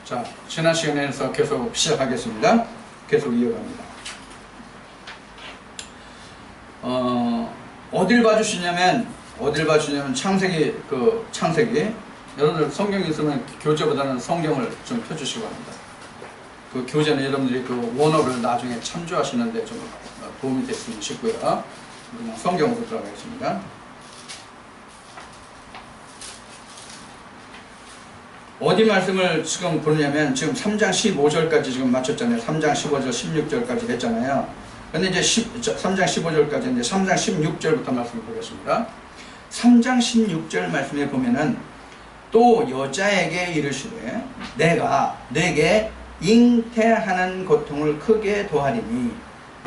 자, 지난 시간에서 계속 시작하겠습니다. 계속 이어갑니다. 어딜 봐주시냐면 창세기 여러분들 성경 있으면 교재보다는 성경을 좀 펴주시기 바랍니다. 그 교재는 여러분들이 그 원어를 나중에 참조하시는데 좀 도움이 됐으면 싶고요. 그냥 성경으로 들어가겠습니다. 어디 말씀을 지금 보느냐면 지금 3장 15절까지 지금 마쳤잖아요. 3장 15절 16절까지 했잖아요. 근데 이제 3장 15절까지 이제 3장 16절부터 말씀을 보겠습니다. 3장 16절 말씀에 보면은 또 여자에게 이르시되 내가 네게 잉태하는 고통을 크게 더하리니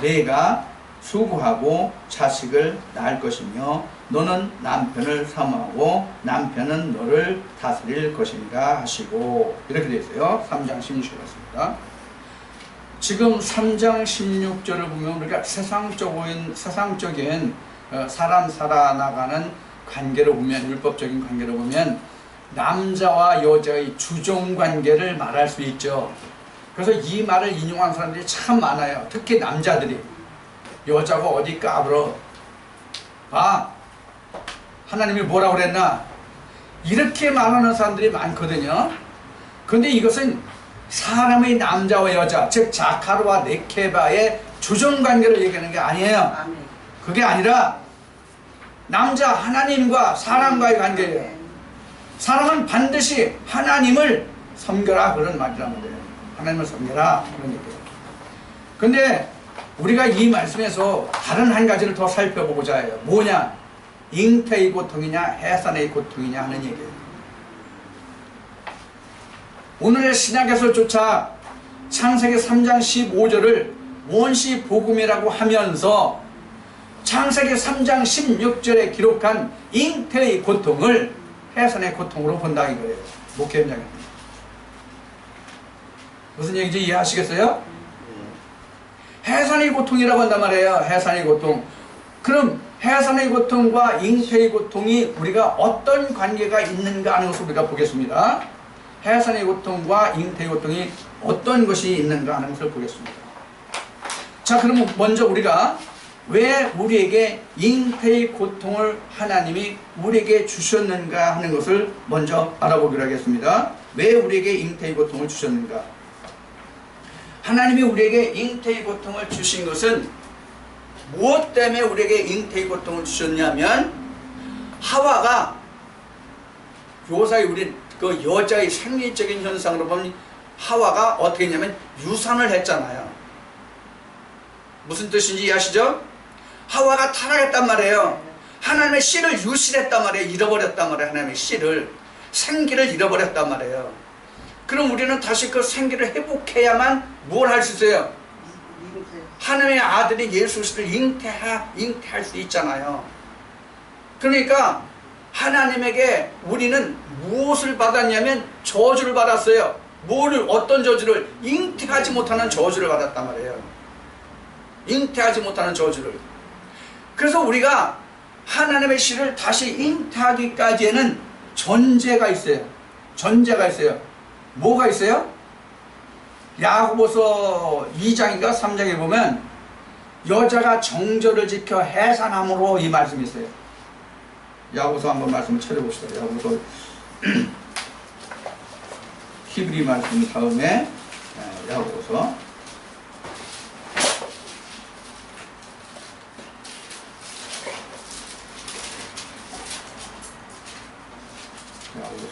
네가 수고하고 자식을 낳을 것이며 너는 남편을 사모하고 남편은 너를 다스릴 것이니라 하시고, 이렇게 되어 있어요. 3장 16절이었습니다. 지금 3장 16절을 보면 우리가 세상적인 사람 살아나가는 관계로 보면, 율법적인 관계로 보면 남자와 여자의 주종관계를 말할 수 있죠. 그래서 이 말을 인용한 사람들이 참 많아요. 특히 남자들이. 여자가 어디 까불어, 하나님이 뭐라고 그랬나, 이렇게 말하는 사람들이 많거든요. 그런데 이것은 사람의 남자와 여자, 즉 자카르와 네케바의 주종관계를 얘기하는 게 아니에요. 그게 아니라 남자 하나님과 사람과의 관계예요. 사람은 반드시 하나님을 섬겨라, 그런 말이란 말이에요. 하나님을 섬겨라, 그런 얘기예요. 근데 우리가 이 말씀에서 다른 한 가지를 더 살펴보고자 해요. 뭐냐? 잉태의 고통이냐 해산의 고통이냐 하는 얘기예요. 오늘의 신약에서조차 창세기 3장 15절을 원시 복음이라고 하면서 창세기 3장 16절에 기록한 잉태의 고통을 해산의 고통으로 본다 이거예요. 목회 현장입니다. 무슨 얘기인지 이해하시겠어요? 해산의 고통이라고 한단 말이에요. 해산의 고통. 그럼 해산의 고통과 잉태의 고통이 우리가 어떤 관계가 있는가 하는 것을 우리가 보겠습니다. 해산의 고통과 잉태의 고통이 어떤 것이 있는가 하는 것을 보겠습니다. 자, 그러면 먼저 우리가 왜 우리에게 잉태의 고통을 하나님이 우리에게 주셨는가 하는 것을 먼저 알아보기로 하겠습니다. 왜 우리에게 잉태의 고통을 주셨는가? 하나님이 우리에게 잉태의 고통을 주신 것은 무엇 때문에 우리에게 잉태의 고통을 주셨냐면, 하와가 요사이 우리 그 여자의 생리적인 현상으로 보면 하와가 어떻게 했냐면 유산을 했잖아요. 무슨 뜻인지 이해하시죠? 하와가 타락했단 말이에요. 하나님의 씨를 유실했단 말이에요. 잃어버렸단 말이에요. 하나님의 씨를, 생기를 잃어버렸단 말이에요. 그럼 우리는 다시 그 생기를 회복해야만 뭘 할 수 있어요? 하나님의 아들이 예수 그리스도를 잉태할 수 있잖아요. 그러니까 하나님에게 우리는 무엇을 받았냐면 저주를 받았어요. 어떤 저주를? 잉태하지 못하는 저주를 받았단 말이에요. 잉태하지 못하는 저주를. 그래서 우리가 하나님의 씨를 다시 잉태하기까지에는 전제가 있어요. 뭐가 있어요? 야고보서 2장인가 3장에 보면 여자가 정절을 지켜 해산함으로 이 말씀이 있어요. 야고보서 한번 말씀을 찾아봅시다. 야고보서 히브리 말씀 다음에 야고보서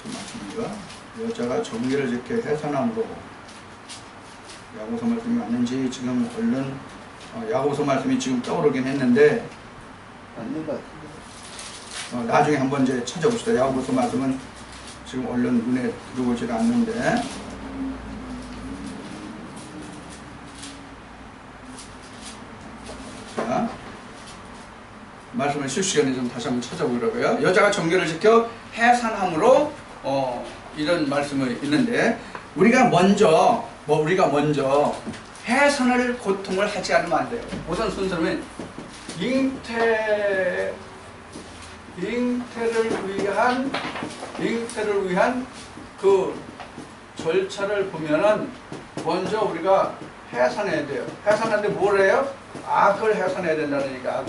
말씀입니다. 여자가 정결을 지켜 해산함으로, 야고보서 말씀이 맞는지 지금 얼른 야고보서 말씀이 지금 떠오르긴 했는데 맞는 것 같은데 나중에 한번 이제 찾아봅시다. 야고보서 말씀은 지금 얼른 눈에 들어오질 않는데, 자, 말씀을 실시간에 좀 다시 한번 찾아보려고요. 여자가 정결을 지켜 해산함으로 이런 말씀이 있는데, 우리가 먼저 해산을 고통을 하지 않으면 안 돼요. 우선 순서는 잉태를 위한 그 절차를 보면은 먼저 우리가 해산해야 돼요. 해산하는데 뭘 해요? 악을 해산해야 된다는 얘기가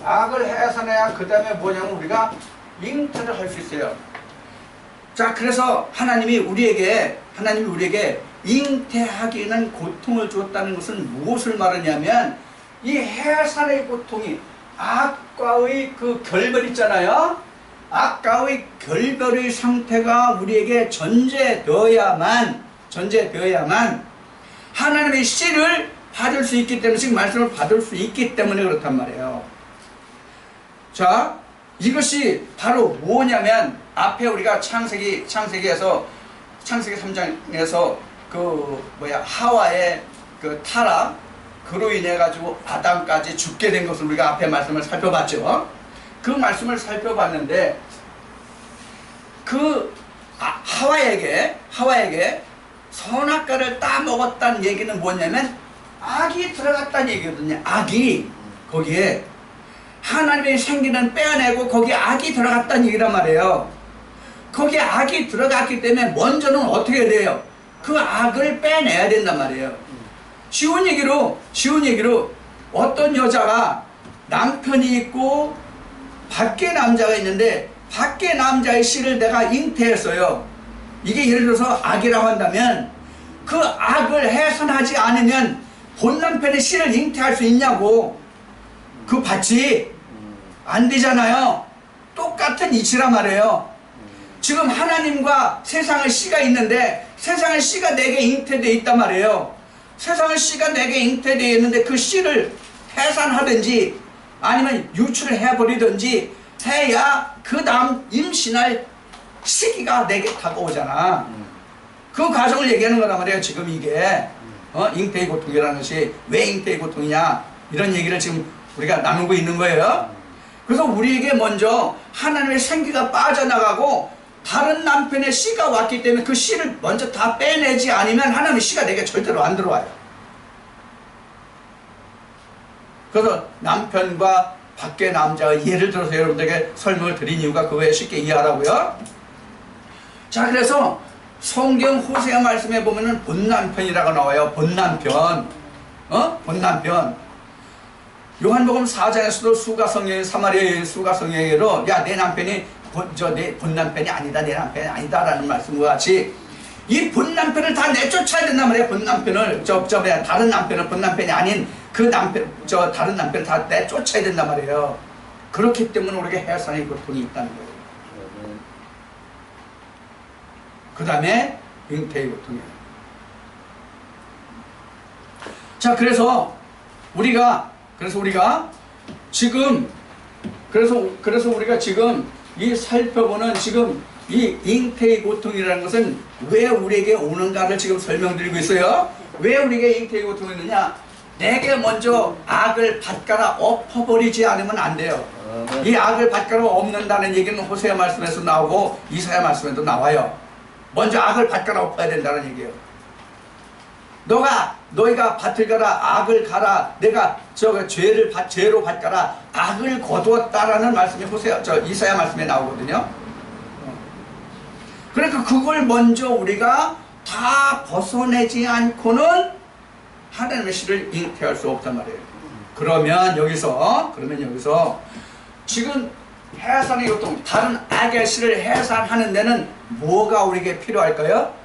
악을 해산해야 그 다음에 뭐냐면 우리가 잉태를 할 수 있어요. 자, 그래서 하나님이 우리에게 잉태하기에는 고통을 주었다는 것은 무엇을 말하냐면 이 해산의 고통이 악과의 그 결별 있잖아요. 악과의 결별의 상태가 우리에게 전제되어야만 하나님의 씨를 받을 수 있기 때문에, 지금 말씀을 받을 수 있기 때문에 그렇단 말이에요. 자, 이것이 바로 뭐냐면 앞에 우리가 창세기 3장에서 하와의 그 타락, 그로 인해 가지고 아담까지 죽게 된 것을 우리가 앞에 말씀을 살펴봤죠. 그 말씀을 살펴봤는데 하와에게 선악과를 따먹었다는 얘기는 뭐냐면 악이 들어갔다는 얘기거든요. 악이 거기에 하나님의 생기는 빼어내고 거기에 악이 들어갔다는 얘기란 말이에요. 거기에 악이 들어갔기 때문에 먼저는 어떻게 해야 돼요? 그 악을 빼내야 된단 말이에요. 쉬운 얘기로 어떤 여자가 남편이 있고 밖에 남자가 있는데 밖에 남자의 씨를 내가 잉태했어요. 이게 예를 들어서 악이라고 한다면 그 악을 해산하지 않으면 본 남편의 씨를 잉태할 수 있냐고. 그 받지 안 되잖아요. 똑같은 이치란 말이에요. 지금 하나님과 세상의 씨가 있는데 세상의 씨가 내게 잉태되어 있단 말이에요. 세상의 씨가 내게 잉태되어 있는데 그 씨를 해산하든지 아니면 유출을 해버리든지 해야 그 다음 임신할 시기가 내게 다가오잖아. 그 과정을 얘기하는 거란 말이에요. 지금 이게 잉태의 고통이라는 것이 왜 잉태의 고통이냐, 이런 얘기를 지금 우리가 나누고 있는 거예요. 그래서 우리에게 먼저 하나님의 생기가 빠져나가고 다른 남편의 씨가 왔기 때문에 그 씨를 먼저 다 빼내지 않으면 하나님의 씨가 내게 절대로 안 들어와요. 그래서 남편과 밖에 남자가, 예를 들어서 여러분들에게 설명을 드린 이유가 그거에 쉽게 이해하라고요. 자, 그래서 성경 호세아 말씀에 보면은 본남편이라고 나와요. 본남편. 본남편. 요한복음 4장에서도 수가성여인, 사마리아 여인 수가성여인으로 야, 내 남편이 내 본남편이 아니다, 내 남편이 아니다 라는 말씀과 같이 이 본남편을 다 내쫓아야 된단 말이에요. 본남편을 다른 남편은 본남편이 아닌 그 남편, 다른 남편을 다 내쫓아야 된단 말이에요. 그렇기 때문에 우리에게 해산의 고통이 있다는 거예요. 그 다음에 잉태의 고통이에요. 자, 그래서 우리가 지금 우리가 지금 이 살펴보는 지금 이 잉태의 고통이라는 것은 왜 우리에게 오는가를 지금 설명드리고 있어요. 왜 우리에게 잉태의 고통이 있느냐? 내게 먼저 악을 밭갈아 엎어버리지 않으면 안 돼요. 이 악을 밭갈아 엎는다는 얘기는 호세아 말씀에서 나오고 이사야 말씀에도 나와요. 먼저 악을 밭갈아 엎어야 된다는 얘기예요. 너희가 밭을 갈아 악을 갈아 내가 죄로 밭갈아 악을 거두었다라는 말씀이 이사야 말씀에 나오거든요. 그러니까 그걸 먼저 우리가 다 벗어내지 않고는 하나님의 씨를 잉태할 수 없단 말이에요. 그러면 여기서 지금 해산의 고통, 다른 악의 씨를 해산하는 데는 뭐가 우리에게 필요할까요?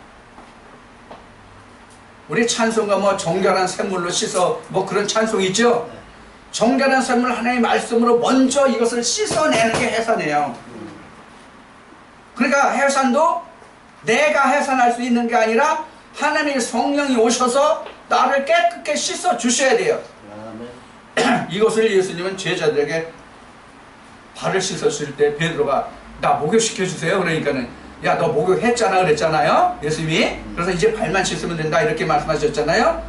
우리 찬송가 정결한 샘물로 씻어 그런 찬송이 있죠? 정결한 샘물, 하나님의 말씀으로 먼저 이것을 씻어내는 게 해산이에요. 그러니까 해산도 내가 해산할 수 있는 게 아니라 하나님의 성령이 오셔서 나를 깨끗게 씻어 주셔야 돼요. 이것을 예수님은 제자들에게 발을 씻었을 때 베드로가 나 목욕시켜 주세요. 그러니까는 야, 너 목욕했잖아 그랬잖아요. 예수님이. 그래서 이제 발만 씻으면 된다 이렇게 말씀하셨잖아요.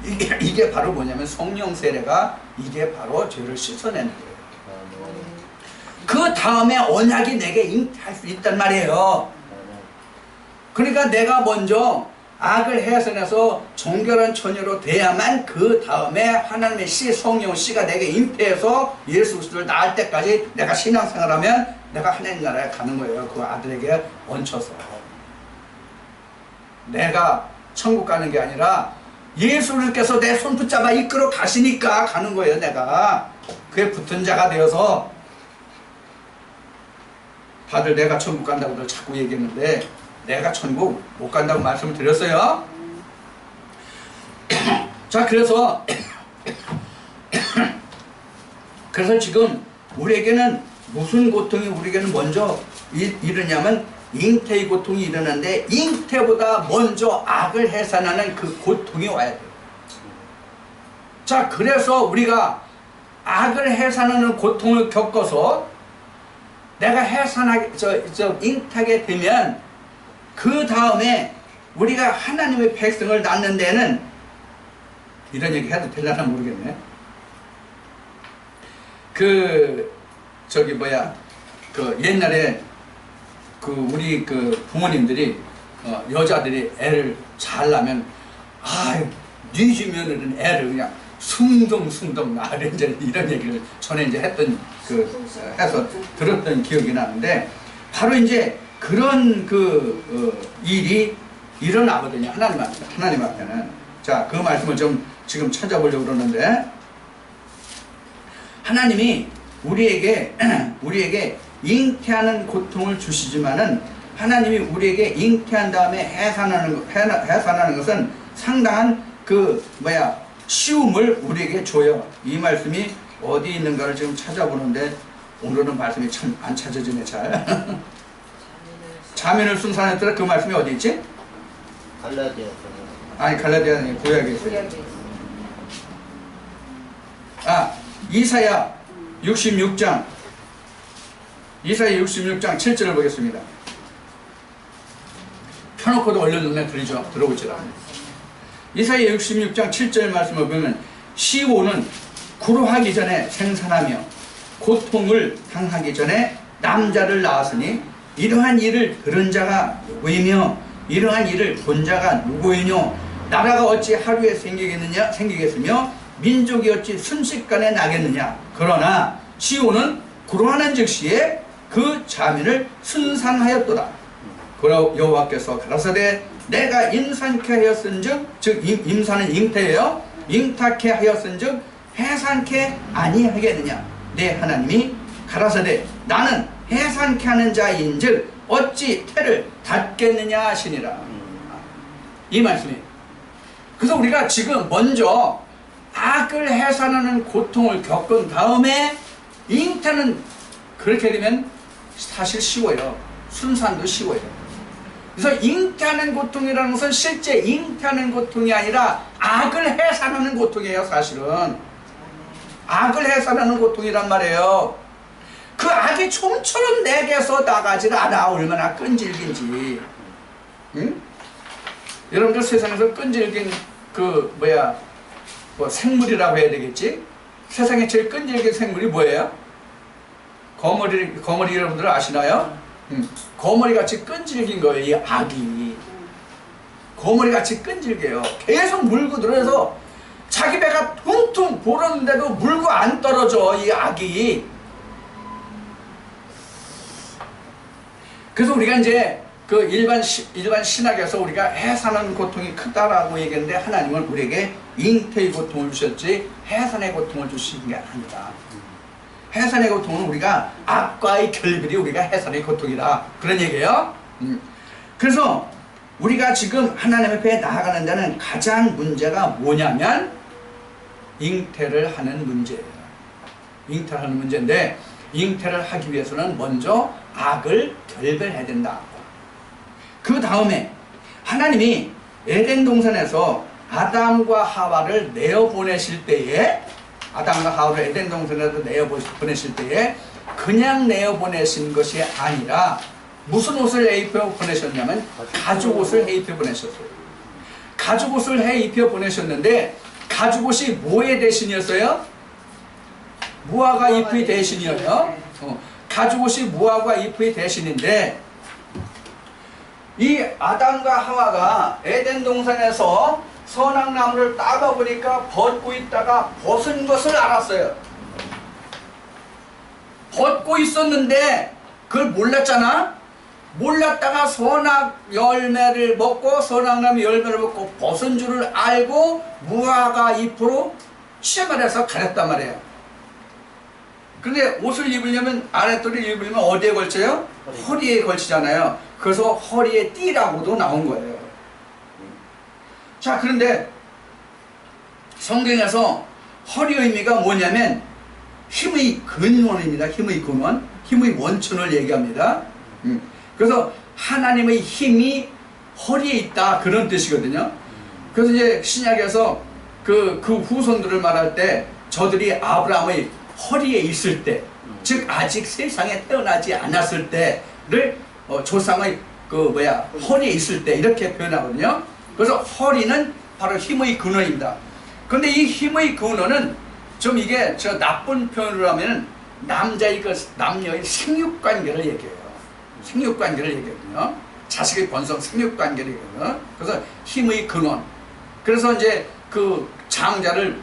이게 바로 뭐냐면 성령 세례가 이게 바로 죄를 씻어내는 거예요. 그 다음에 언약이 내게 잉태할 수 있단 말이에요. 그러니까 내가 먼저 악을 해산해서 정결한 처녀로 돼야만 그 다음에 하나님의 씨, 성령 씨가 내게 잉태해서 예수 그리스도를 낳을 때까지 내가 신앙생활하면 내가 하나님 나라에 가는 거예요. 그 아들에게 얹혀서. 내가 천국 가는 게 아니라 예수님께서 내 손 붙잡아 이끌어 가시니까 가는 거예요. 내가 그에 붙은 자가 되어서. 다들 내가 천국 간다고들 자꾸 얘기했는데 내가 천국 못 간다고 말씀을 드렸어요. 자, 그래서 지금 우리에게는 무슨 고통이 우리에게는 먼저 일어나냐면 잉태의 고통이 일어나는데, 잉태보다 먼저 악을 해산하는 그 고통이 와야 돼요. 자, 그래서 우리가 악을 해산하는 고통을 겪어서 내가 잉태하게 되면 그 다음에 우리가 하나님의 백성을 낳는 데는, 이런 얘기 해도 되려나 모르겠네. 옛날에 우리 부모님들이 여자들이 애를 잘 낳으면 네 주면은 애를 그냥 숭덩숭덩 낳으려 이런 얘기를 전에 이제 했던 해서 들었던 기억이 나는데, 바로 이제 그런 일이 일어나거든요. 하나님 앞에는. 자, 그 말씀을 좀 지금 찾아보려고 그러는데, 하나님이 우리에게 잉태하는 고통을 주시지만은, 하나님이 우리에게 잉태한 다음에 해산하는 것은 상당한 쉬움을 우리에게 줘요. 이 말씀이 어디 있는가를 지금 찾아보는데 오늘은 말씀이 참 안 찾아지네. 잘. 자민을 순산했더라. 그 말씀이 어디 있지? 갈라디아. 아니, 갈라디아 아니, 구약에 있어요. 이사야 66장 7절을 보겠습니다. 펴놓고도 얼른 눈에 들어오질 않아요. 이사야 66장 7절 말씀을 보면, 시온은 구루하기 전에 생산하며 고통을 당하기 전에 남자를 낳았으니 이러한 일을 들은 자가 누구이며 이러한 일을 본 자가 누구이뇨? 나라가 어찌 하루에 생기겠으며 민족이 어찌 순식간에 나겠느냐? 그러나 시온은 구루하는 즉시에 그 자민을 순산하였도다. 그러나 여호와께서 가라사대 내가 임산케 하였은즉, 즉 임산은 잉태예요. 잉타케 하였은즉 해산케 아니하겠느냐? 내 하나님이 가라사대 나는 해산케 하는 자인즉 어찌 태를 닫겠느냐 하시니라. 이 말씀이. 그래서 우리가 지금 먼저 악을 해산하는 고통을 겪은 다음에 잉태는, 그렇게 되면 사실 쉬워요. 순산도 쉬워요. 그래서 잉태하는 고통이라는 것은 실제 잉태하는 고통이 아니라 악을 해산하는 고통이에요. 사실은 악을 해산하는 고통이란 말이에요. 그 악이 좀처럼 내게서 나가질 않아. 얼마나 끈질긴지. 응? 여러분들 세상에서 끈질긴 생물이라고 해야 되겠지? 세상에 제일 끈질긴 생물이 뭐예요? 거머리 여러분들 아시나요? 거머리같이 끈질긴 거예요. 이 악이 거머리같이 끈질겨요. 계속 물고 들어서 자기 배가 퉁퉁 부르는데도 물고 안 떨어져, 이 악이. 그래서 우리가 이제 일반 신학에서 우리가 해산하는 고통이 크다라고 얘기했는데, 하나님은 우리에게 잉태의 고통을 주셨지 해산의 고통을 주신 게 아니다. 해산의 고통은 우리가 악과의 결별이 우리가 해산의 고통이다, 그런 얘기예요. 그래서 우리가 지금 하나님 앞에 나아가는 데는 가장 문제가 뭐냐면 잉태를 하는 문제예요. 잉태를 하는 문제인데, 잉태를 하기 위해서는 먼저 악을 결별해야 된다. 그 다음에 하나님이 에덴 동산에서 아담과 하와를 내어보내실 때에, 아담과 하와를 에덴 동산에서 내어보내실 때에 그냥 내어보내신 것이 아니라 무슨 옷을 해입혀 보내셨냐면 가죽옷을 해입혀 보내셨어요. 가죽옷을 해입혀 보내셨는데, 가죽옷이 뭐의 대신이었어요? 무화과 잎의 대신이에요. 가죽옷이 무화과 잎의 대신인데, 이 아담과 하와가 에덴 동산에서 선악나무를 따다 보니까 벗고 있다가 벗은 것을 알았어요. 벗고 있었는데 그걸 몰랐잖아. 몰랐다가 선악 열매를 먹고 선악나무 열매를 먹고 벗은 줄을 알고 무화과 잎으로 치마해서 가렸단 말이에요. 근데 옷을 입으려면 아랫도를 입으려면 어디에 걸쳐요? 허리에 걸치잖아요. 그래서 허리에 띠라고도 나온 거예요. 자, 그런데 성경에서 허리 의미가 뭐냐면 힘의 근원입니다. 힘의 근원, 힘의 원천을 얘기합니다. 그래서 하나님의 힘이 허리에 있다, 그런 뜻이거든요. 그래서 이제 신약에서 그 후손들을 말할 때 저들이 아브라함의 허리에 있을 때, 즉 아직 세상에 태어나지 않았을 때를 조상의 허리에 있을 때 이렇게 표현하거든요. 그래서 허리는 바로 힘의 근원입니다. 그런데 이 힘의 근원은 좀 이게 저 나쁜 표현으로 하면 남녀의 생육관계를 얘기해요. 생육관계를 얘기하거든요. 자식의 번성 생육관계를 얘기해요. 그래서 힘의 근원. 그래서 이제 그 장자를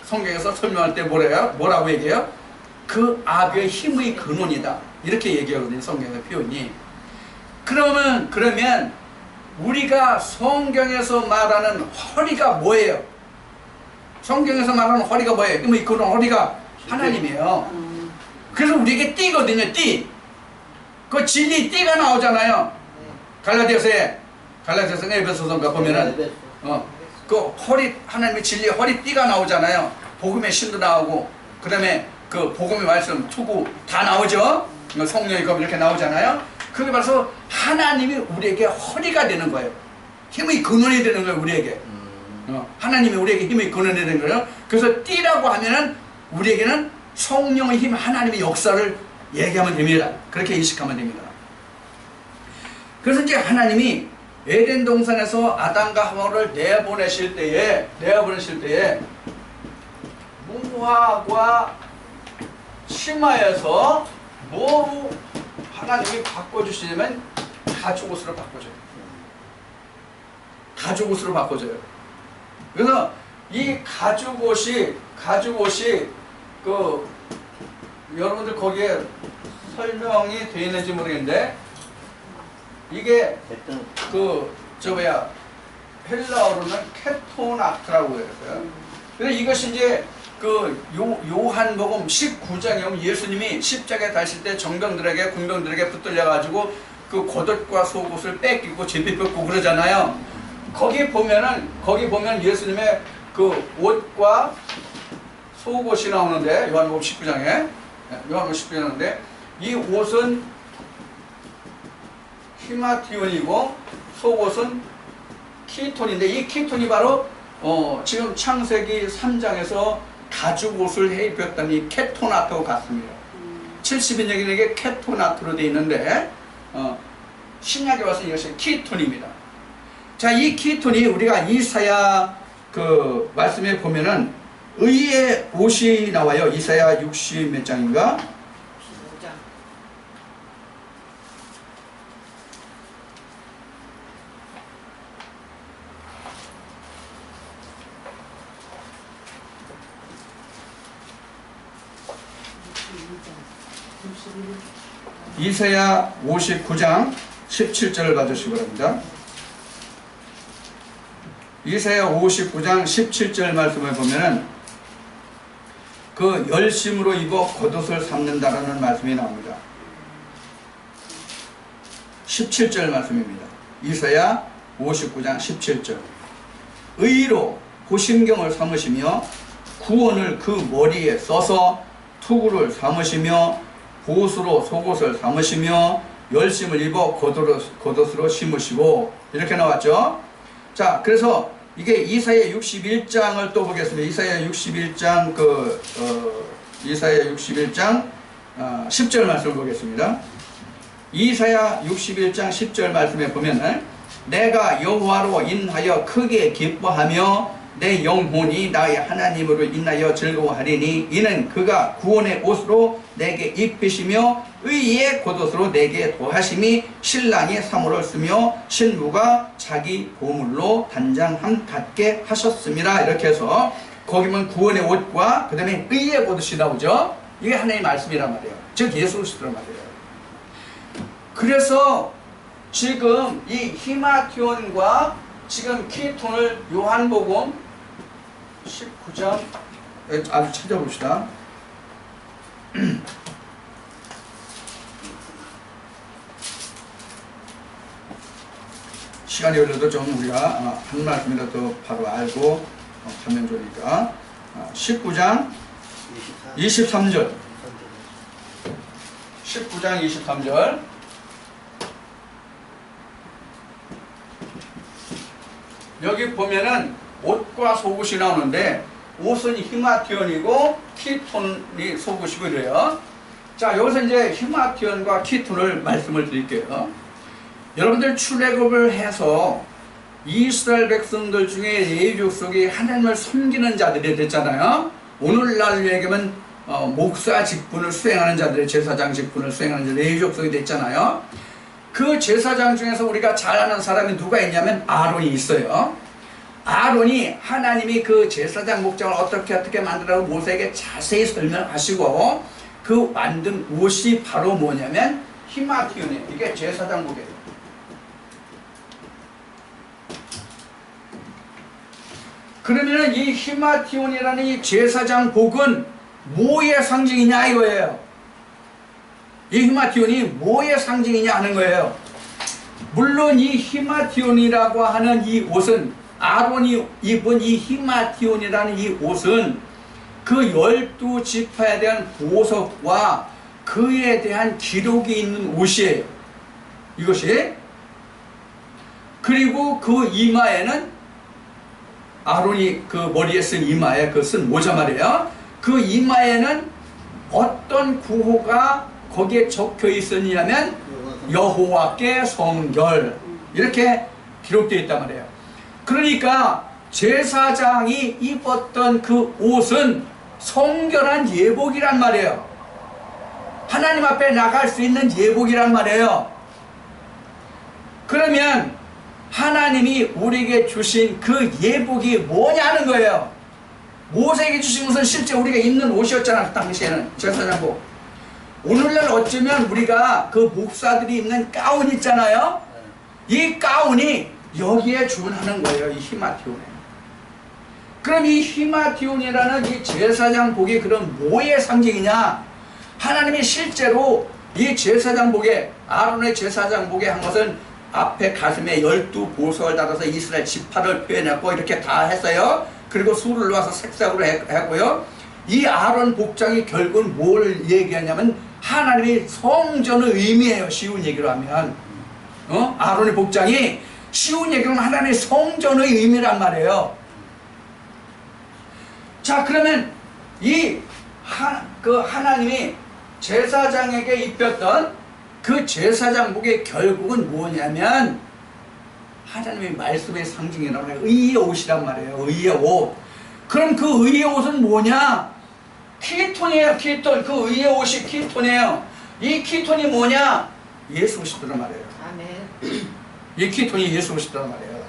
성경에서 설명할 때 뭐라고 얘기해요? 그 아비의 힘의 근원이다, 이렇게 얘기하거든요, 성경의 표현이. 그러면 우리가 성경에서 말하는 허리가 뭐예요? 성경에서 말하는 허리가 뭐예요? 힘의 근원, 허리가 하나님이에요. 그래서 우리에게 띠거든요, 띠. 그 진리 띠가 나오잖아요. 갈라디아서에 에베소서인가 보면은 그 허리, 하나님의 진리 허리 띠가 나오잖아요. 복음의 신도 나오고, 그 다음에 그 복음의 말씀, 투구 다 나오죠. 성령의 검 이렇게 나오잖아요. 그게 바로 하나님이 우리에게 허리가 되는 거예요. 힘의 근원이 되는 거예요, 우리에게. 하나님이 우리에게 힘의 근원이 되는 거예요. 그래서 띠라고 하면은 우리에게는 성령의 힘, 하나님의 역사를 얘기하면 됩니다. 그렇게 인식하면 됩니다. 그래서 이제 하나님이 에덴 동산에서 아담과 하와를 내보내실 때에 무화과 치마에서 뭐로 하나님이 바꿔주시냐면 가죽옷으로 바꿔줘요. 가죽옷으로 바꿔줘요. 그래서 이 가죽옷이 여러분들 거기에 설명이 되어 있는지 모르겠는데, 이게 헬라어로는 케토나트라고 해요. 그래서 이것이 이제 요한복음 19장에 보면 예수님이 십자가에 달실 때 정병들에게 군병들에게 붙들려 가지고 그 겉옷과 속옷을 뺏기고 제비 뺏고 그러잖아요. 거기 보면 예수님의 그 옷과 속옷이 나오는데, 요한복음 19장에 나오는데, 이 옷은 히마티온이고 속옷은 키톤인데, 이 키톤이 바로 지금 창세기 3장에서 가죽옷을 해 입혔더니 케토나트와 같습니다. 70인역에게 케토나트로 되어 있는데 신약에 와서 이것이 키톤입니다. 자, 이 키톤이 우리가 이사야 그 말씀에 보면은 의의 옷이 나와요. 이사야 60 몇 장인가? 이사야 59장 17절을 봐주시기 바랍니다. 이사야 59장 17절 말씀을 보면은 그 열심으로 입어 겉옷을 삼는다라는 말씀이 나옵니다. 17절 말씀입니다. 이사야 59장 17절. 의로 호심경을 삼으시며 구원을 그 머리에 써서 투구를 삼으시며 보수로 속옷을 삼으시며 열심을 입어 겉옷으로 심으시고, 이렇게 나왔죠. 자, 그래서 이게 이사야 61장을 또 보겠습니다. 이사야 61장 이사야 61장 10절 말씀을 보겠습니다. 이사야 61장 10절 말씀에 보면 내가 여호와로 인하여 크게 기뻐하며 내 영혼이 나의 하나님으로 인하여 즐거워하리니 이는 그가 구원의 옷으로 내게 입히시며 의의 겉옷으로 내게 도하심이 신랑이 사모를 쓰며 신부가 자기 보물로 단장함 같게 하셨습니다. 이렇게 해서 거기 보면 구원의 옷과 그 다음에 의의 겉옷이 나오죠. 이게 하나님의 말씀이란 말이에요. 즉 예수 그리스도란 말이에요. 그래서 지금 이 히마티온과 지금 키톤을 요한복음 19장 아주 찾아봅시다. 시간이 걸려도 좀 우리가 한 말씀이라도 바로 알고 가면 좋으니까 19장 23절 19장 23절 여기 보면은 옷과 속옷이 나오는데 옷은 히마티온이고 키톤이 속옷이고 이래요. 자, 여기서 이제 히마티온과 키톤을 말씀을 드릴게요. 여러분들 출애굽을 해서 이스라엘 백성들 중에 레위 족속이 하나님을 섬기는 자들이 됐잖아요. 오늘날 얘기하면 목사 직분을 수행하는 자들이 제사장 직분을 수행하는 레위 족속이 됐잖아요. 그 제사장 중에서 우리가 잘 아는 사람이 누가 있냐면 아론이 있어요. 아론이 하나님이 그 제사장 목장을 어떻게 만들라고 모세에게 자세히 설명하시고 그 만든 옷이 바로 뭐냐면 히마티온이에요. 이게 제사장복이에요. 그러면 이 히마티온이라는 이 제사장복은 뭐의 상징이냐 이거예요. 이 히마티온이 뭐의 상징이냐 하는 거예요. 물론 이 히마티온이라고 하는 이 옷은 아론이 입은 이 히마티온이라는 이 옷은 그 12지파에 대한 보석과 그에 대한 기록이 있는 옷이에요. 이것이. 그리고 그 이마에는 아론이 그 머리에 쓴 이마에 그 쓴 모자 말이에요. 그 이마에는 어떤 구호가 거기에 적혀 있었냐면 여호와께 성결 이렇게 기록되어 있단 말이에요. 그러니까 제사장이 입었던 그 옷은 성결한 예복이란 말이에요. 하나님 앞에 나갈 수 있는 예복이란 말이에요. 그러면 하나님이 우리에게 주신 그 예복이 뭐냐는 거예요. 모세에게 주신 것은 실제 우리가 입는 옷이었잖아. 그 당시에는 제사장복. 오늘날 어쩌면 우리가 그 목사들이 입는 가운 있잖아요. 이 가운이 여기에 준하는 거예요. 이 히마티온에. 그럼 이 히마티온이라는 이 제사장복이 그런 뭐의 상징이냐? 하나님이 실제로 이 제사장복에 아론의 제사장복에 한 것은 앞에 가슴에 12보석을 달아서 이스라엘 지파를 표현했고 이렇게 다 했어요. 그리고 수를 놓아서 색상으로 했고요. 이 아론 복장이 결국은 뭘 얘기하냐면 하나님의 성전을 의미해요. 쉬운 얘기로 하면 아론의 복장이 쉬운 얘기로 하면 하나님의 성전의 의미란 말이에요. 자, 그러면 하나님이 제사장에게 입혔던 그 제사장복의 결국은 뭐냐면 하나님의 말씀의 상징이라고 해요. 의의 옷이란 말이에요. 의의 옷. 그럼 그 의의 옷은 뭐냐? 키톤이에요. 키톤. 그 의의 옷이 키톤이에요. 이 키톤이 뭐냐? 예수 그리스도란 말이에요. 아멘. 이 키톤이 예수 그리스도란 말이에요.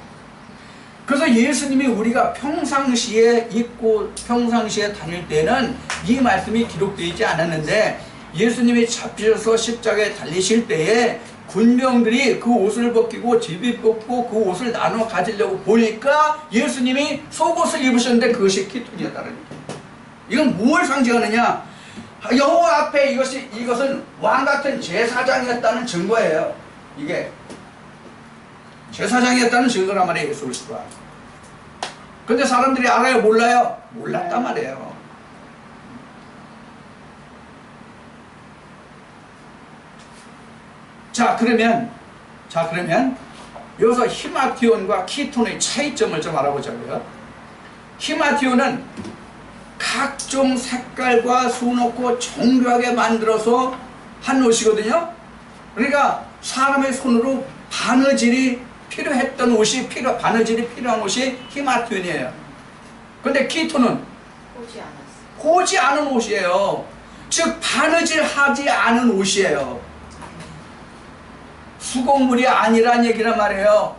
그래서 예수님이 우리가 평상시에 입고 평상시에 다닐 때는 이 말씀이 기록되어 있지 않았는데 예수님이 잡히셔서 십자가에 달리실 때에 군병들이 그 옷을 벗기고 제비 뽑고 그 옷을 나눠 가지려고 보니까 예수님이 속옷을 입으셨는데 그것이 키톤이었다는 거예요. 이건 무엇을 상징하느냐? 여호와 앞에 이것은 왕같은 제사장이었다는 증거예요. 이게 제사장이었다는 증거란 말이에요. 예수 그리스도가. 근데 사람들이 알아요? 몰라요? 몰랐단 말이에요. 자 그러면 여기서 히마티온과 키톤의 차이점을 좀 알아보자고요. 히마티온은 각종 색깔과 수놓고 정교하게 만들어서 한 옷이거든요. 그러니까 사람의 손으로 바느질이 필요했던 옷이 바느질이 필요한 옷이 히마티온이에요. 근데 키톤은 호지 않은 옷이에요. 즉 바느질하지 않은 옷이에요. 수공물이 아니란 얘기란 말이에요.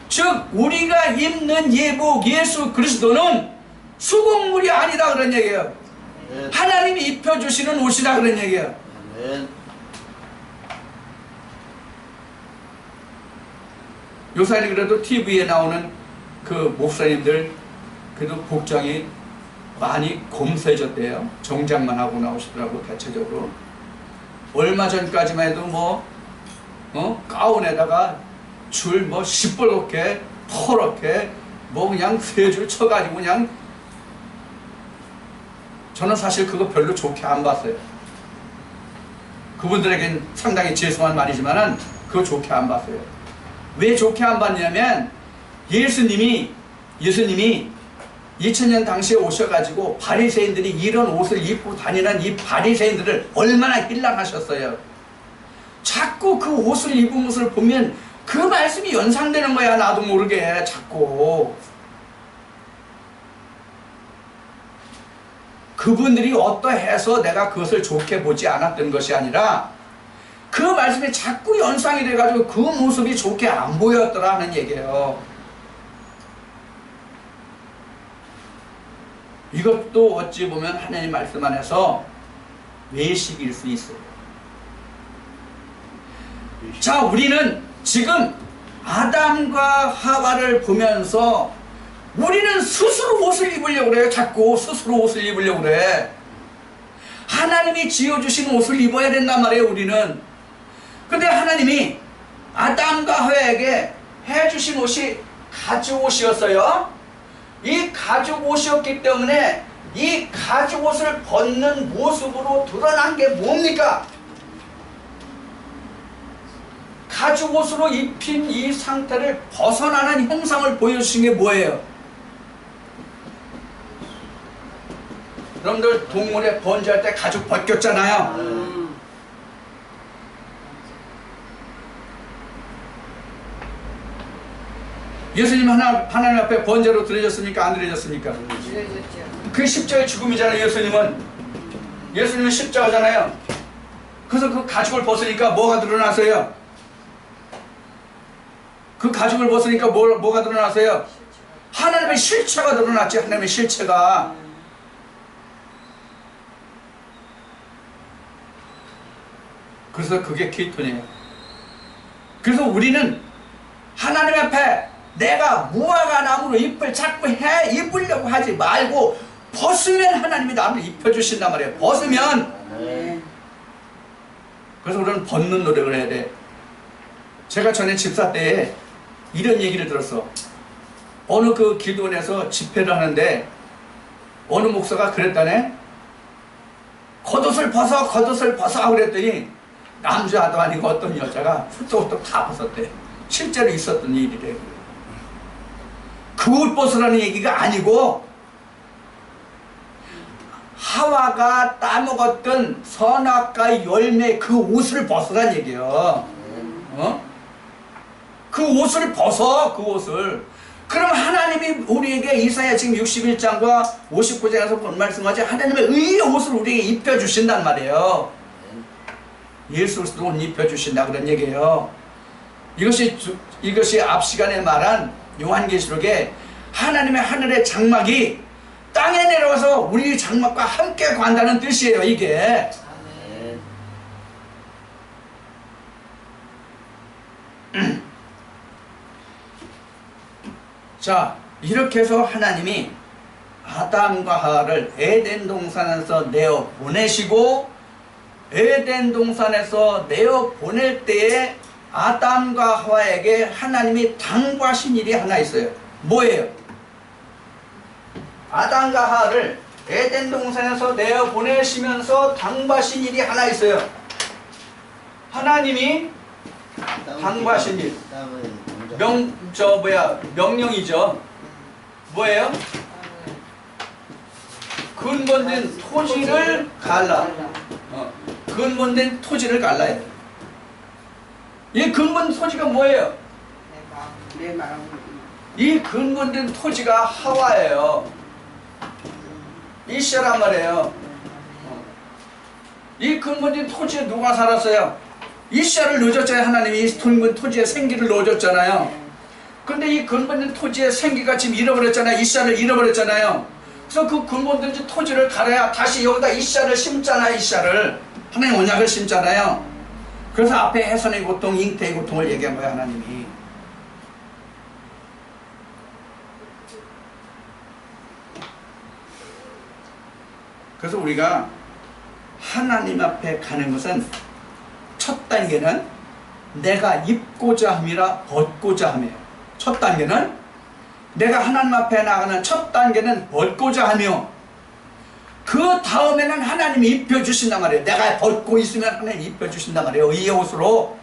즉 우리가 입는 예복 예수 그리스도는 수공물이 아니다 그런 얘기예요. 하나님이 입혀주시는 옷이다 그런 얘기예요. 요사이 그래도 TV에 나오는 그 목사님들 그래도 복장이 많이 검소해졌대요. 정장만 하고 나오시더라고 대체적으로. 얼마 전까지만 해도 뭐 가운에다가 줄 뭐 시뻘겋게 퍼렇게 뭐 그냥 세 줄 쳐가지고 그냥 저는 사실 그거 별로 좋게 안 봤어요. 그분들에겐 상당히 죄송한 말이지만은 그거 좋게 안 봤어요. 왜 좋게 안 봤냐면 예수님이 2000년 당시에 오셔가지고 바리새인들이 이런 옷을 입고 다니는 이 바리새인들을 얼마나 힐난하셨어요. 자꾸 그 옷을 입은 모습을 보면 그 말씀이 연상되는 거야. 나도 모르게 자꾸. 그분들이 어떠해서 내가 그것을 좋게 보지 않았던 것이 아니라 그 말씀이 자꾸 연상이 돼가지고 그 모습이 좋게 안 보였더라 하는 얘기예요. 이것도 어찌 보면 하나님 말씀 안에서 외식일 수 있어요. 자, 우리는 지금 아담과 하와를 보면서 우리는 스스로 옷을 입으려고 그래요. 자꾸 스스로 옷을 입으려고 그래. 하나님이 지어주신 옷을 입어야 된단 말이에요. 우리는. 근데 하나님이 아담과 하와에게 해주신 옷이 가죽옷이었어요. 이 가죽옷이었기 때문에 이 가죽옷을 벗는 모습으로 드러난 게 뭡니까? 가죽옷으로 입힌 이 상태를 벗어나는 형상을 보여주신 게 뭐예요? 여러분들 동물에 번제할 때 가죽 벗겼잖아요. 예수님 하나님 앞에 번제로 드려졌습니까? 안 드려졌습니까? 드려졌죠. 그게 십자가의 죽음이잖아요. 예수님은 십자가잖아요. 그래서 그 가죽을 벗으니까 뭐가 드러나세요? 그 가죽을 벗으니까 뭐가 드러나세요? 하나님의 실체가 드러났지. 하나님의 실체가. 그래서 그게 키톤이에요. 그래서 우리는 하나님 앞에 내가 무화과 나무로 잎을 자꾸 입으려고 하지 말고 벗으면 하나님이 나를 입혀주신단 말이에요. 벗으면. 그래서 우리는 벗는 노력을 해야 돼. 제가 전에 집사 때에 이런 얘기를 들었어. 어느 그 기도원에서 집회를 하는데 어느 목사가 그랬다네. 겉옷을 벗어 그랬더니 남자도 아니고 어떤 여자가 훌떡훌떡 다 벗었대. 실제로 있었던 일이래. 그 옷 벗으라는 얘기가 아니고 하와가 따먹었던 선악과의 열매 그 옷을 벗으란 얘기예요. 그 옷을 벗어. 그 옷을. 그럼 하나님이 우리에게 이사야 지금 61장과 59장에서 본 말씀하지 하나님의 의의 옷을 우리에게 입혀주신단 말이에요. 예수 그리스도 옷 입혀주신다 그런 얘기예요. 이것이 앞 시간에 말한 요한계시록에 하나님의 하늘의 장막이 땅에 내려와서 우리 장막과 함께 관다는 뜻이에요. 이게. 자, 이렇게 해서 하나님이 아담과 하와를 에덴 동산에서 내어 보내시고 에덴 동산에서 내어 보낼 때에 아담과 하와에게 하나님이 당부하신 일이 하나 있어요. 뭐예요? 아담과 하와를 에덴 동산에서 내어 보내시면서 당부하신 일이 하나 있어요. 하나님이 당부하신 일. 명령이죠. 뭐예요? 근본된 토지를 갈라. 근본된 토지를 갈라요. 이 근본 토지가 뭐예요? 내 마음. 이 근본된 토지가 하와예요. 이시아란 말이에요. 이 근본된 토지에 누가 살았어요? 이시아를 넣어줬잖아요. 하나님이 이 근본 토지에 생기를 넣어줬잖아요. 근데 이 근본된 토지에 생기가 지금 잃어버렸잖아요. 이시아를 잃어버렸잖아요. 그래서 그 근본된 토지를 갈아야 다시 여기다 이시아를 심잖아요. 이시아를. 하나님 언약을 심잖아요. 그래서 앞에 해선의 고통, 잉태의 고통을 얘기한 거예요. 하나님이. 그래서 우리가 하나님 앞에 가는 것은 첫 단계는 내가 입고자 함이라 벗고자 함이에요. 첫 단계는 내가 하나님 앞에 나가는 첫 단계는 벗고자 하며, 그 다음에는 하나님이 입혀주신단 말이에요. 내가 벗고 있으면 하나님이 입혀주신단 말이에요. 의의 옷으로.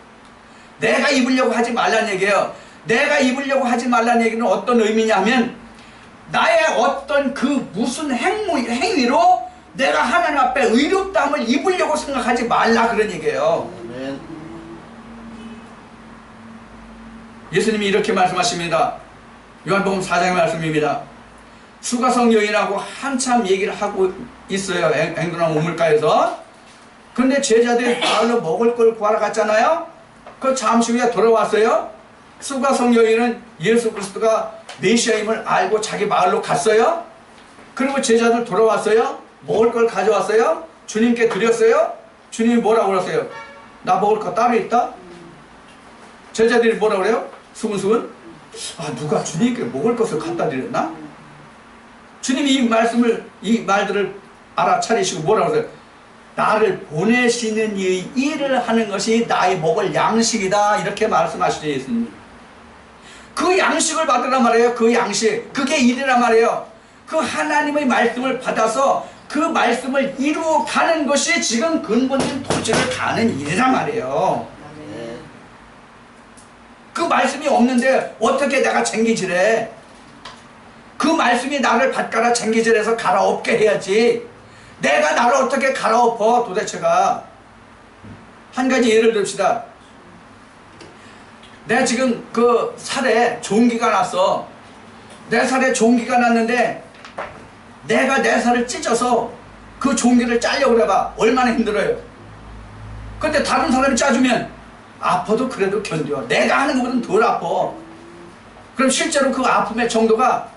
내가 입으려고 하지 말란 얘기예요. 내가 입으려고 하지 말란 얘기는 어떤 의미냐면, 나의 어떤 그 무슨 행위로 내가 하나님 앞에 의롭다함을 입으려고 생각하지 말라, 그런 얘기예요. 아멘. 예수님이 이렇게 말씀하십니다. 요한복음 4장의 말씀입니다. 수가성 여인하고 한참 얘기를 하고 있어요. 앵두나 우물가에서. 근데 제자들이 마을로 먹을 걸 구하러 갔잖아요. 그 잠시 후에 돌아왔어요. 수가성 여인은 예수 그리스도가 메시아임을 알고 자기 마을로 갔어요. 그리고 제자들 돌아왔어요. 먹을 걸 가져왔어요. 주님께 드렸어요. 주님이 뭐라고 그러세요? 나 먹을 거 따로 있다? 제자들이 뭐라고 그래요? 수근수근? 아, 누가 주님께 먹을 것을 갖다 드렸나? 주님이 이 말들을 알아차리시고 뭐라고 그러세요? 나를 보내시는 이 일을 하는 것이 나의 먹을 양식이다, 이렇게 말씀하시죠, 예수님. 그 양식을 받으란 말이에요. 그 양식, 그게 일이란 말이에요. 그 하나님의 말씀을 받아서 그 말씀을 이루어 가는 것이 지금 근본적인 토지를 가는 일이란 말이에요. 그 말씀이 없는데 어떻게 내가 쟁기질해? 그 말씀이 나를 밭가라 쟁기질해서 갈아엎게 해야지. 내가 나를 어떻게 갈아엎어 도대체가. 한 가지 예를 듭시다. 내가 지금 그 살에 종기가 났어. 내 살에 종기가 났는데 내가 내 살을 찢어서 그 종기를 짜려고 해봐. 얼마나 힘들어요. 근데 다른 사람이 짜주면 아파도 그래도 견뎌. 내가 하는 것보다는 덜 아파. 그럼 실제로 그 아픔의 정도가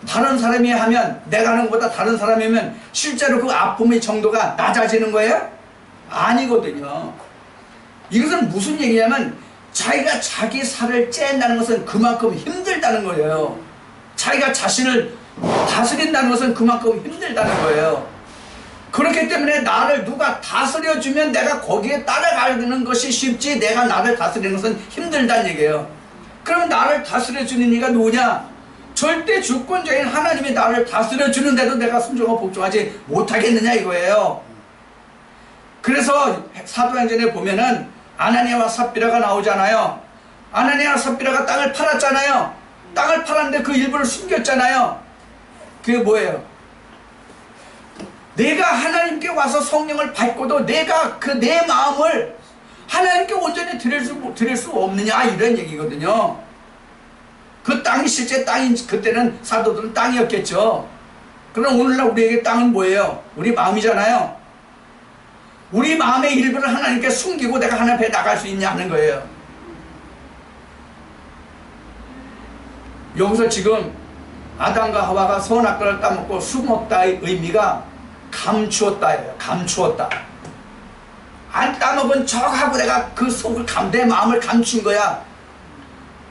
다른 사람이 하면, 내가 하는 것보다 다른 사람이 하면 실제로 그 아픔의 정도가 낮아지는 거예요? 아니거든요. 이것은 무슨 얘기냐면 자기가 자기 살을 짠다는 것은 그만큼 힘들다는 거예요. 자기가 자신을 다스린다는 것은 그만큼 힘들다는 거예요. 그렇기 때문에 나를 누가 다스려주면 내가 거기에 따라가는 것이 쉽지, 내가 나를 다스리는 것은 힘들다는 얘기예요. 그러면 나를 다스려주는 이가 누구냐? 절대 주권자인 하나님이 나를 다스려주는데도 내가 순종하고 복종하지 못하겠느냐 이거예요. 그래서 사도행전에 보면은 아나니아와 삽비라가 나오잖아요. 아나니아와 삽비라가 땅을 팔았잖아요. 땅을 팔았는데 그 일부를 숨겼잖아요. 그게 뭐예요? 내가 하나님께 와서 성령을 받고도 내가 그 내 마음을 하나님께 온전히 드릴 수 없느냐, 이런 얘기거든요. 그 땅이 실제 그때는 사도들은 땅이었겠죠. 그럼 오늘날 우리에게 땅은 뭐예요? 우리 마음이잖아요. 우리 마음의 일부를 하나님께 숨기고 내가 하나님 앞에 나갈 수 있냐 하는 거예요. 여기서 지금 아담과 하와가 선악과를 따먹고 숨었다의 의미가 감추었다예요. 감추었다. 안 따먹은 척하고 내가 그 속을 내 마음을 감춘 거야.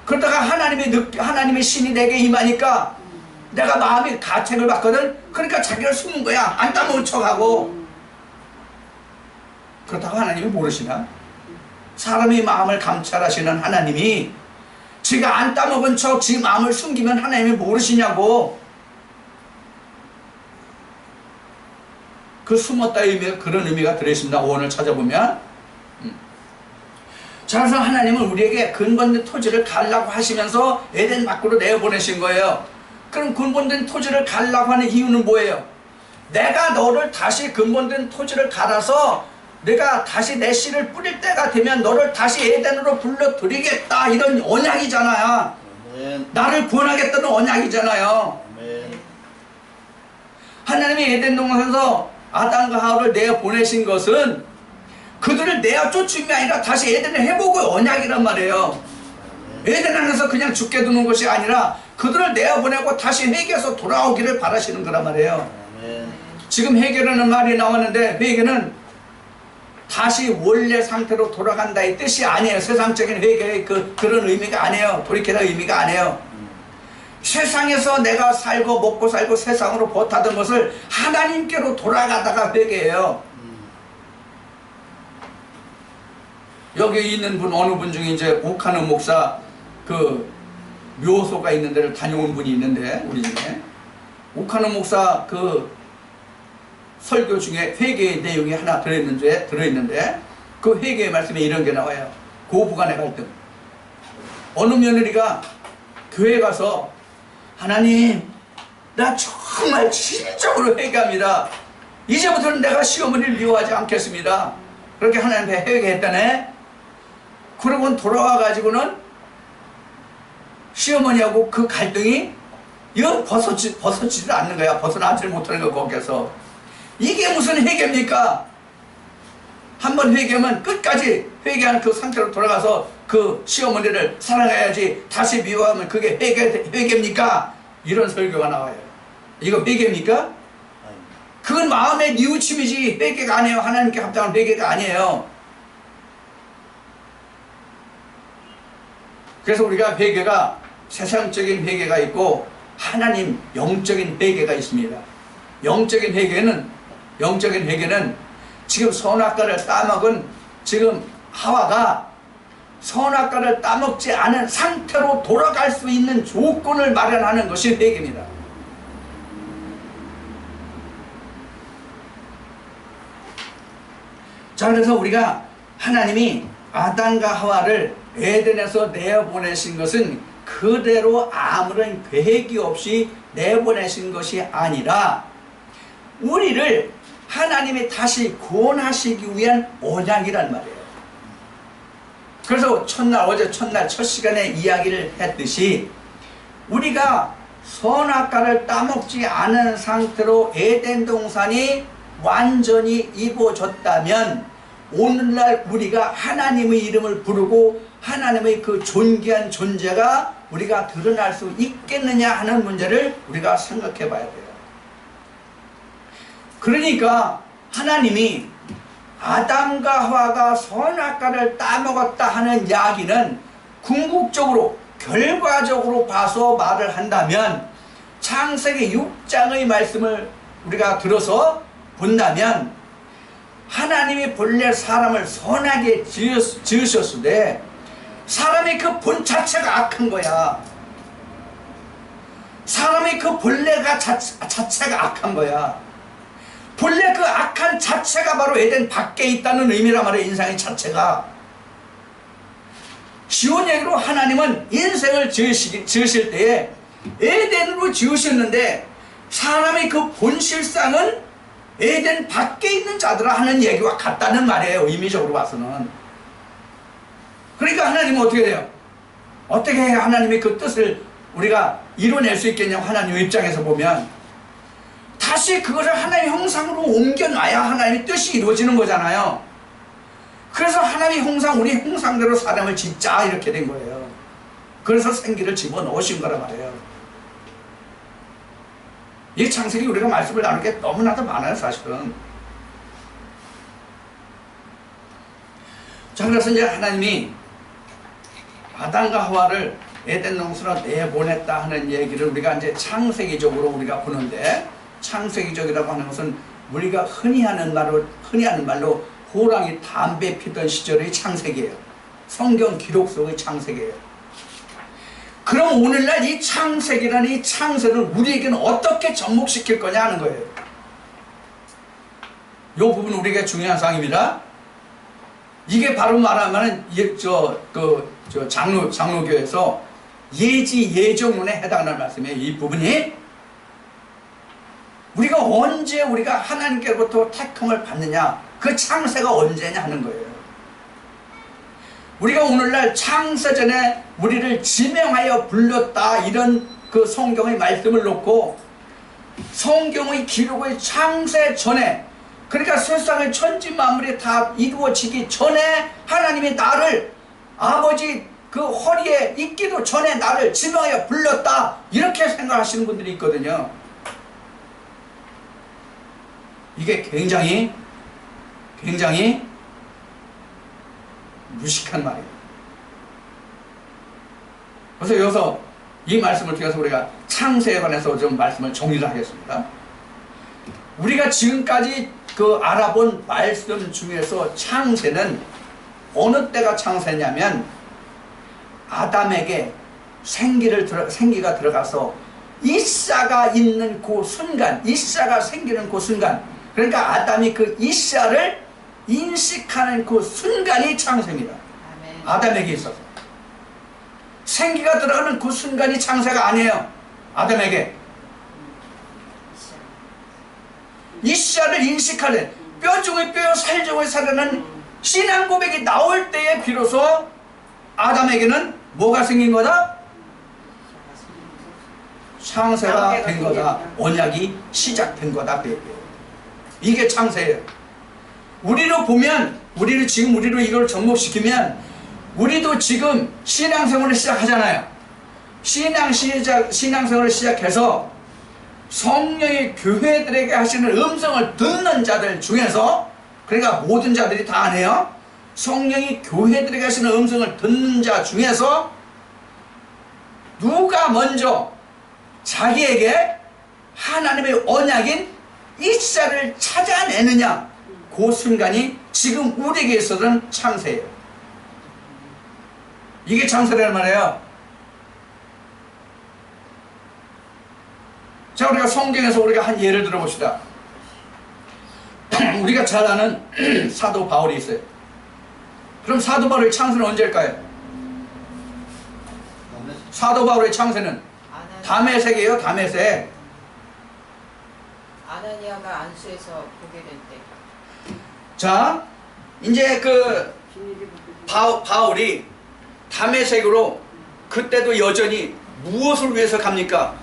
그러다가 하나님의 신이 내게 임하니까 내가 마음이 가책을 받거든. 그러니까 자기를 숨은 거야. 안 따먹은 척하고. 그렇다고 하나님이 모르시나? 사람의 마음을 감찰하시는 하나님이 지가 안 따먹은 척 지 마음을 숨기면 하나님이 모르시냐고. 그 숨었다의 의미가 그런 의미가 들어있습니다. 오늘 찾아보면. 자, 그래서 하나님은 우리에게 근본된 토지를 가려고 하시면서 에덴 밖으로 내어보내신 거예요. 그럼 근본된 토지를 가려고 하는 이유는 뭐예요? 내가 너를 다시 근본된 토지를 갈아서 내가 다시 내 씨를 뿌릴 때가 되면 너를 다시 에덴으로 불러들이겠다, 이런 언약이잖아요. 아멘. 나를 구원하겠다는 언약이잖아요. 아멘. 하나님이 에덴 동산에서 아담과 하와를 내어 보내신 것은 그들을 내어 쫓은 게 아니라 다시 에덴을 해보고 언약이란 말이에요. 에덴 안에서 그냥 죽게 두는 것이 아니라 그들을 내어 보내고 다시 회개해서 돌아오기를 바라시는 거란 말이에요. 아멘. 지금 회개라는 말이 나왔는데 회개는 다시 원래 상태로 돌아간다의 뜻이 아니에요. 세상적인 회개의 그런 의미가 아니에요. 돌이키는 의미가 아니에요. 세상에서 내가 살고 먹고 살고 세상으로 버타던 것을 하나님께로 돌아가다가 회개해요. 여기 있는 분 어느 분 중에 이제 오카노 목사 그 묘소가 있는 데를 다녀온 분이 있는데, 우리 중에 오카노 목사 그 설교 중에 회개의 내용이 하나 들어있는데 그 회개의 말씀에 이런 게 나와요. 고부간의 갈등. 어느 며느리가 교회 가서 하나님, 나 정말 진정으로 회개합니다. 이제부터는 내가 시어머니를 미워하지 않겠습니다. 그렇게 하나님께 회개했다네. 그러고는 돌아와 가지고는 시어머니하고 그 갈등이 영 벗어지질 않는 거야. 벗어나질 못하는 거 거기에서. 이게 무슨 회개입니까? 한번 회개하면 끝까지 회개하는 그 상태로 돌아가서 그 시어머니를 사랑해야지, 다시 미워하면 그게 회개입니까? 이런 설교가 나와요. 이거 회개입니까? 그건 마음의 뉘우침이지 회개가 아니에요. 하나님께 합당한 회개가 아니에요. 그래서 우리가 회개가 세상적인 회개가 있고 하나님 영적인 회개가 있습니다. 영적인 회개는 지금 선악과를 따먹은 지금 하와가 선악과를 따먹지 않은 상태로 돌아갈 수 있는 조건을 마련하는 것이 회개입니다. 자, 그래서 우리가 하나님이 아담과 하와를 에덴에서 내보내신 것은 그대로 아무런 계획이 없이 내보내신 것이 아니라 우리를 하나님이 다시 구원하시기 위한 언약이란 말이에요. 그래서 어제 첫날 첫 시간에 이야기를 했듯이 우리가 선악과를 따먹지 않은 상태로 에덴 동산이 완전히 이루어졌다면 오늘날 우리가 하나님의 이름을 부르고 하나님의 그 존귀한 존재가 우리가 드러날 수 있겠느냐 하는 문제를 우리가 생각해 봐야 돼요. 그러니까 하나님이 아담과 하와가 선악과를 따먹었다 하는 이야기는 궁극적으로 결과적으로 봐서 말을 한다면 창세기 6장의 말씀을 우리가 들어서 본다면 하나님이 본래 사람을 선하게 지으셨을 때 사람의 그 본 자체가 악한 거야. 사람의 그 본래가 자체가 악한 거야. 본래 그 악한 자체가 바로 에덴 밖에 있다는 의미란 말이에요. 인생의 자체가. 쉬운 얘기로 하나님은 인생을 지으실 때에 에덴으로 지으셨는데 사람의 그 본실상은 에덴 밖에 있는 자들아 하는 얘기와 같다는 말이에요. 의미적으로 봐서는. 그러니까 하나님은 어떻게 돼요? 어떻게 해야 하나님의 그 뜻을 우리가 이뤄낼 수 있겠냐고, 하나님의 입장에서 보면 다시 그것을 하나님의 형상으로 옮겨놔야 하나님의 뜻이 이루어지는 거잖아요. 그래서 하나님의 형상, 우리 형상대로 사람을 짓자 이렇게 된 거예요. 그래서 생기를 집어넣으신 거란 말이에요. 이 창세기 우리가 말씀을 나눌 게 너무나도 많아요, 사실은. 자, 그래서 이제 하나님이 아담과 하와를 에덴 동산으로 내보냈다 하는 얘기를 우리가 이제 창세기적으로 우리가 보는데, 창세기적이라고 하는 것은 우리가 흔히 하는 말로 호랑이 담배 피던 시절의 창세기예요. 성경 기록 속의 창세기예요. 그럼 오늘날 이 창세기라는 이 창세를 우리에게는 어떻게 접목시킬 거냐 하는 거예요. 이 부분 우리에게 중요한 사항입니다. 이게 바로 말하면 장로교에서 예지예정론에 해당하는 말씀이에요. 이 부분이 우리가 언제 우리가 하나님께로부터 택함을 받느냐, 그 창세가 언제냐 하는 거예요. 우리가 오늘날 창세전에 우리를 지명하여 불렀다 이런 그 성경의 말씀을 놓고 성경의 기록의 창세전에, 그러니까 세상의 천지 만물이 다 이루어지기 전에 하나님이 나를 아버지 그 허리에 있기도 전에 나를 지명하여 불렀다 이렇게 생각하시는 분들이 있거든요. 이게 굉장히 무식한 말이에요. 그래서 여기서 이 말씀을 통해서 우리가 창세에 관해서 좀 말씀을 정리를 하겠습니다. 우리가 지금까지 그 알아본 말씀 중에서 창세는 어느 때가 창세냐면 아담에게 생기가 들어가서 이샤가 있는 그 순간, 이샤가 생기는 그 순간, 그러니까 아담이 그 이샤를 인식하는 그 순간이 창세입니다. 아멘. 아담에게 있어서 생기가 들어가는 그 순간이 창세가 아니에요. 아담에게 이샤를 인식하는 뼈 중의 뼈, 살 중의 살하는 신앙 고백이 나올 때에 비로소 아담에게는 뭐가 생긴 거다? 창세가 된 거다. 언약이 시작된 거다. 그 얘기예요. 이게 창세예요. 우리로 보면, 우리로 이걸 접목시키면, 우리도 지금 신앙생활을 시작하잖아요. 신앙생활을 시작해서 성령이 교회들에게 하시는 음성을 듣는 자들 중에서, 그러니까 모든 자들이 다 아니에요. 성령이 교회들에게 하시는 음성을 듣는 자 중에서 누가 먼저 자기에게 하나님의 언약인 이샤를 찾아내느냐, 그 순간이 지금 우리에게 있어서는 창세예요. 이게 창세란 말이에요. 자, 우리가 성경에서 우리가 한 예를 들어봅시다. 우리가 잘 아는 사도 바울이 있어요. 그럼 사도 바울의 창세는 언제일까요? 사도 바울의 창세는 다메섹이에요. 다메섹. 아나니아가 안수에서 보게 될 때. 자, 이제 그 바울이 다메섹으로 그때도 여전히 무엇을 위해서 갑니까?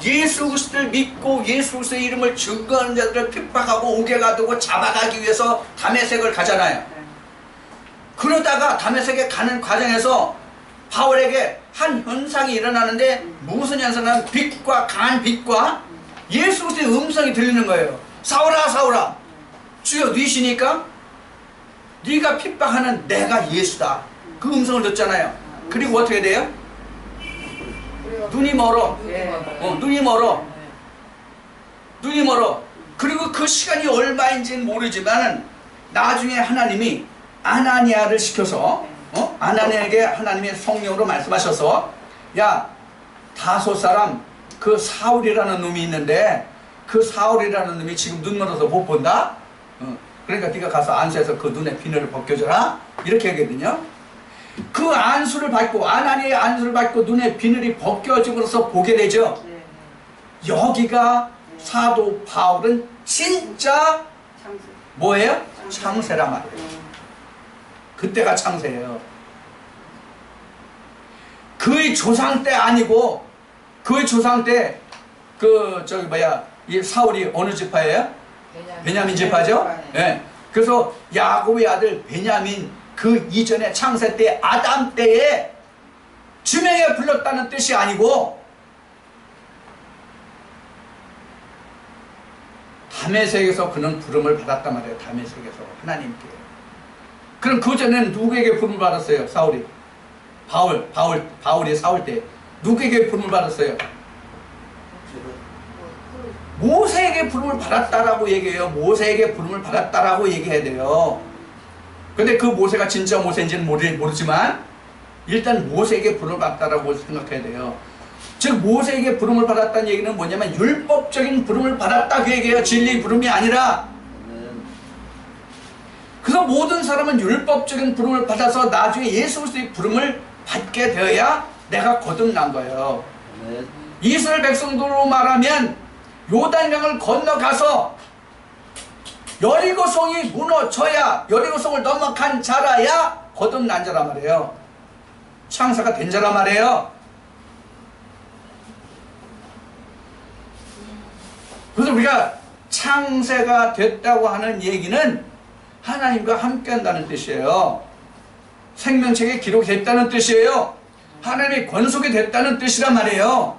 예수 그리스도를 믿고 예수 그리스도의 이름을 증거하는 자들을 핍박하고 옥에 가두고 잡아가기 위해서 다메섹을 가잖아요. 그러다가 다메섹에 가는 과정에서 바울에게 한 현상이 일어나는데, 무슨 현상은 빛과 강한 빛과 예수 그리스도의 음성이 들리는 거예요. 사울아, 사울아, 주여 네시니까? 네가 핍박하는 내가 예수다. 그 음성을 듣잖아요. 그리고 어떻게 돼요? 눈이 멀어. 눈이 멀어. 눈이 멀어. 그리고 그 시간이 얼마인지는 모르지만 나중에 하나님이 아나니아를 시켜서 아나니아에게 하나님의 성령으로 말씀하셔서, 야, 다소 사람 그 사울이라는 놈이 있는데 그 사울이라는 놈이 지금 눈 멀어서 못 본다. 그러니까 네가 가서 안수해서 그 눈의 비늘을 벗겨줘라. 이렇게 하거든요. 그 안수를 받고, 아나니아의 안수를 받고 눈의 비늘이 벗겨짐으로써 보게 되죠. 여기가 사도 바울은 진짜 뭐예요? 창세란 말이에요. 그때가 창세예요. 그의 조상 때 아니고, 그의 조상 때 이 사울이 어느 지파예요? 베냐민 지파죠? 예. 그래서 야곱의 아들 베냐민, 그 이전에 창세 때 아담 때에 지명에 불렀다는 뜻이 아니고, 다메섹에서 그는 부름을 받았단 말이에요. 다메섹에서 하나님께. 그럼 그 전에는 누구에게 부름을 받았어요? 사울이. 바울이 사울 때 누구에게 부름을 받았어요? 모세에게 부름을 받았다라고 얘기해요. 모세에게 부름을 받았다라고 얘기해야 돼요. 근데 그 모세가 진짜 모세인지는 모르지만 일단 모세에게 부름을 받았다라고 생각해야 돼요. 즉 모세에게 부름을 받았다는 얘기는 뭐냐면 율법적인 부름을 받았다, 그 얘기예요. 진리의 부름이 아니라. 그래서 모든 사람은 율법적인 부름을 받아서 나중에 예수 그리스도의 부름을 받게 되어야 내가 거듭난 거예요. 이스라엘 백성들로 말하면 요단강을 건너가서 여리고성이 무너져야, 여리고성을 넘어간 자라야 거듭난 자란 말이에요. 창세가 된 자란 말이에요. 그래서 우리가 창세가 됐다고 하는 얘기는 하나님과 함께 한다는 뜻이에요. 생명책에 기록이 됐다는 뜻이에요. 하나님의 권속이 됐다는 뜻이란 말이에요.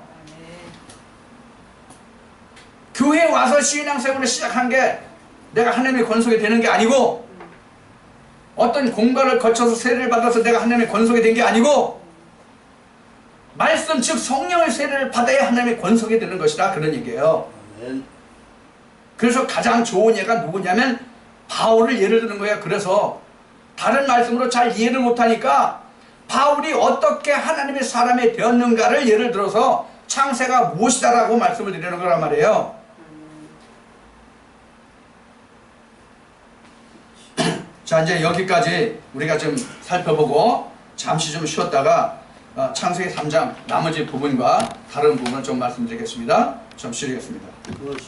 교회에 와서 신앙생활을 시작한 게 내가 하나님의 권속이 되는 게 아니고, 어떤 공부를 거쳐서 세례를 받아서 내가 하나님의 권속이 된 게 아니고, 말씀 즉 성령의 세례를 받아야 하나님의 권속이 되는 것이다 그런 얘기예요. 아멘. 그래서 가장 좋은 예가 누구냐면 바울을 예를 드는 거예요. 그래서 다른 말씀으로 잘 이해를 못하니까 바울이 어떻게 하나님의 사람이 되었는가를 예를 들어서 창세가 무엇이다라고 말씀을 드리는 거란 말이에요. 자, 이제 여기까지 우리가 좀 살펴보고 잠시 좀 쉬었다가 창세기 3장 나머지 부분과 다른 부분을 좀 말씀드리겠습니다. 좀 쉬겠습니다. 그것이